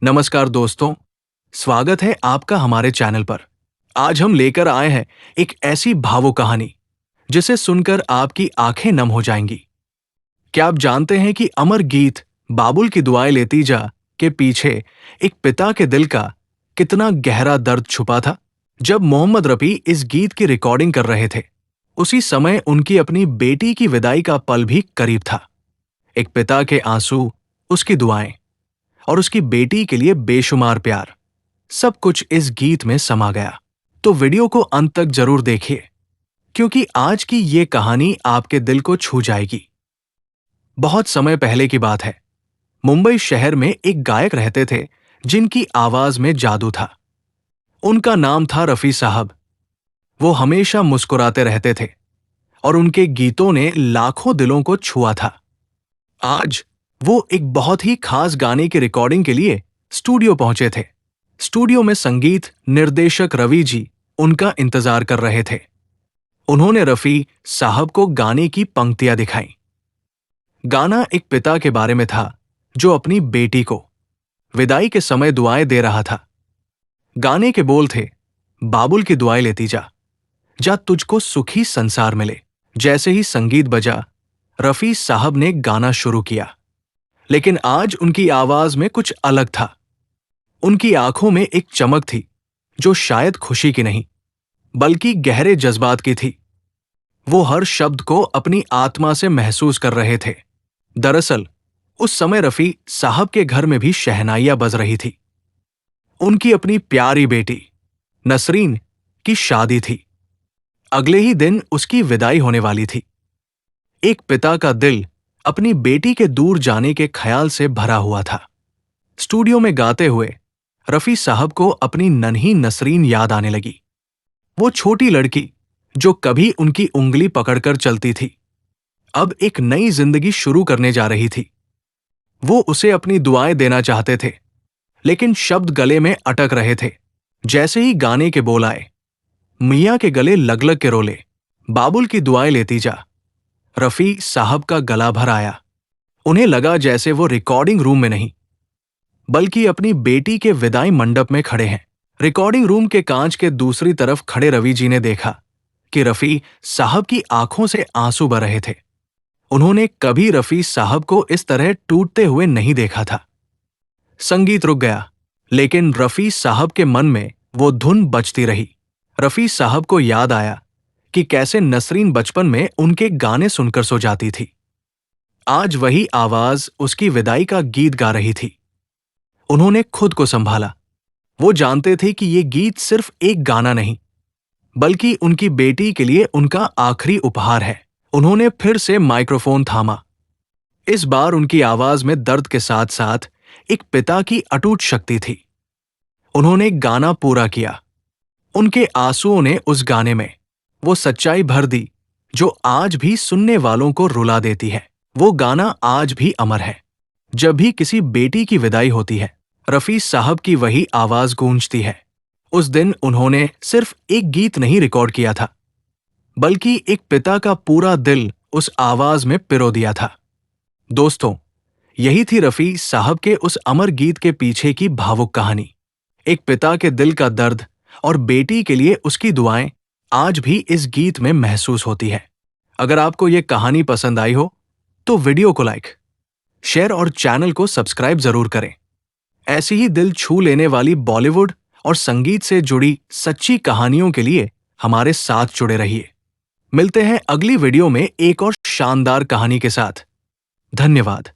नमस्कार दोस्तों, स्वागत है आपका हमारे चैनल पर। आज हम लेकर आए हैं एक ऐसी भावुक कहानी जिसे सुनकर आपकी आंखें नम हो जाएंगी। क्या आप जानते हैं कि अमर गीत बाबुल की दुआएं लेती जा के पीछे एक पिता के दिल का कितना गहरा दर्द छुपा था? जब मोहम्मद रफी इस गीत की रिकॉर्डिंग कर रहे थे, उसी समय उनकी अपनी बेटी की विदाई का पल भी करीब था। एक पिता के आंसू, उसकी दुआएं और उसकी बेटी के लिए बेशुमार प्यार, सब कुछ इस गीत में समा गया। तो वीडियो को अंत तक जरूर देखिए, क्योंकि आज की ये कहानी आपके दिल को छू जाएगी। बहुत समय पहले की बात है। मुंबई शहर में एक गायक रहते थे जिनकी आवाज में जादू था। उनका नाम था रफी साहब। वो हमेशा मुस्कुराते रहते थे और उनके गीतों ने लाखों दिलों को छुआ था। आज वो एक बहुत ही खास गाने की रिकॉर्डिंग के लिए स्टूडियो पहुंचे थे। स्टूडियो में संगीत निर्देशक रवि जी उनका इंतजार कर रहे थे। उन्होंने रफी साहब को गाने की पंक्तियां दिखाईं। गाना एक पिता के बारे में था जो अपनी बेटी को विदाई के समय दुआएं दे रहा था। गाने के बोल थे, बाबुल की दुआएं लेती जा, जा तुझको सुखी संसार मिले। जैसे ही संगीत बजा, रफी साहब ने गाना शुरू किया। लेकिन आज उनकी आवाज में कुछ अलग था। उनकी आंखों में एक चमक थी जो शायद खुशी की नहीं, बल्कि गहरे जज्बात की थी। वो हर शब्द को अपनी आत्मा से महसूस कर रहे थे। दरअसल उस समय रफी साहब के घर में भी शहनाइयां बज रही थी। उनकी अपनी प्यारी बेटी नसरीन की शादी थी। अगले ही दिन उसकी विदाई होने वाली थी। एक पिता का दिल अपनी बेटी के दूर जाने के ख्याल से भरा हुआ था। स्टूडियो में गाते हुए रफी साहब को अपनी नन्ही नसरीन याद आने लगी। वो छोटी लड़की जो कभी उनकी उंगली पकड़कर चलती थी, अब एक नई जिंदगी शुरू करने जा रही थी। वो उसे अपनी दुआएं देना चाहते थे, लेकिन शब्द गले में अटक रहे थे। जैसे ही गाने के बोल आए, मियाँ के गले लग लग के रोले, बाबुल की दुआएं लेती जा, रफी साहब का गला भर आया। उन्हें लगा जैसे वो रिकॉर्डिंग रूम में नहीं, बल्कि अपनी बेटी के विदाई मंडप में खड़े हैं। रिकॉर्डिंग रूम के कांच के दूसरी तरफ खड़े रवि जी ने देखा कि रफी साहब की आंखों से आंसू बह रहे थे। उन्होंने कभी रफी साहब को इस तरह टूटते हुए नहीं देखा था। संगीत रुक गया, लेकिन रफी साहब के मन में वो धुन बजती रही। रफी साहब को याद आया कि कैसे नसरीन बचपन में उनके गाने सुनकर सो जाती थी। आज वही आवाज उसकी विदाई का गीत गा रही थी। उन्होंने खुद को संभाला। वो जानते थे कि ये गीत सिर्फ एक गाना नहीं, बल्कि उनकी बेटी के लिए उनका आखिरी उपहार है। उन्होंने फिर से माइक्रोफोन थामा। इस बार उनकी आवाज में दर्द के साथ साथ एक पिता की अटूट शक्ति थी। उन्होंने गाना पूरा किया। उनके आंसुओं ने उस गाने में वो सच्चाई भर दी जो आज भी सुनने वालों को रुला देती है। वो गाना आज भी अमर है। जब भी किसी बेटी की विदाई होती है, रफी साहब की वही आवाज गूंजती है। उस दिन उन्होंने सिर्फ एक गीत नहीं रिकॉर्ड किया था, बल्कि एक पिता का पूरा दिल उस आवाज में पिरो दिया था। दोस्तों, यही थी रफी साहब के उस अमर गीत के पीछे की भावुक कहानी। एक पिता के दिल का दर्द और बेटी के लिए उसकी दुआएं आज भी इस गीत में महसूस होती है। अगर आपको ये कहानी पसंद आई हो तो वीडियो को लाइक, शेयर और चैनल को सब्सक्राइब जरूर करें। ऐसी ही दिल छू लेने वाली बॉलीवुड और संगीत से जुड़ी सच्ची कहानियों के लिए हमारे साथ जुड़े रहिए। मिलते हैं अगली वीडियो में एक और शानदार कहानी के साथ। धन्यवाद।